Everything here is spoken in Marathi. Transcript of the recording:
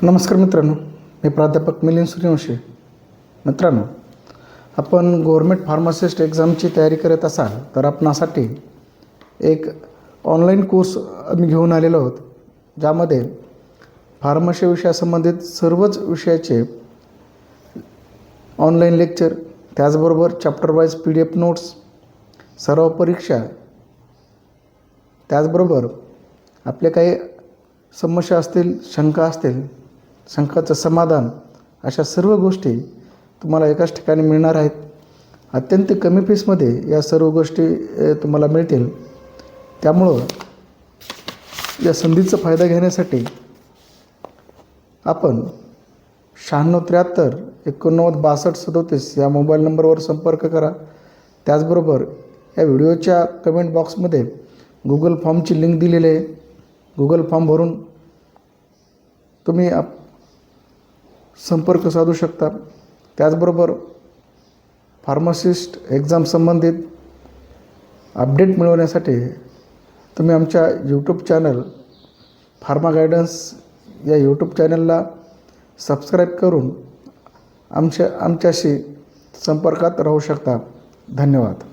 नमस्कार मित्रांनो, मी प्राध्यापक मिलिंद सूर्यवंशी. मित्रांनो, आपण गव्हर्मेंट फार्मासिस्ट एक्झामची तयारी करत असाल तर आपणासाठी एक ऑनलाईन कोर्स आम्ही घेऊन आलेलो आहोत, ज्यामध्ये फार्मसी विषयासंबंधित सर्वच विषयाचे ऑनलाईन लेक्चर, त्याचबरोबर चॅप्टर वाईज PDF नोट्स, सराव परीक्षा, त्याचबरोबर आपले काही समस्या असतील, शंका असतील, शंकाचं समाधान, अशा सर्व गोष्टी तुम्हाला एकाच ठिकाणी मिळणार आहेत. अत्यंत कमी फीसमध्ये या सर्व गोष्टी तुम्हाला मिळतील. त्यामुळं या संधीचा फायदा घेण्यासाठी आपण 9673 89 62 37 या मोबाईल नंबरवर संपर्क करा. त्याचबरोबर या व्हिडिओच्या कमेंट बॉक्समध्ये गुगल फॉर्मची लिंक दिलेली आहे. गुगल फॉर्म भरून तुम्ही संपर्क साधू शकता. त्याचबरोबर फार्मासिस्ट एक्झाम संबंधित अपडेट मिळवण्यासाठी तुम्ही आमच्या यूट्यूब चॅनल फार्मा गायडन्स या यूट्यूब चॅनलला सबस्क्राईब करून आमच्याशी संपर्कात राहू शकता. धन्यवाद.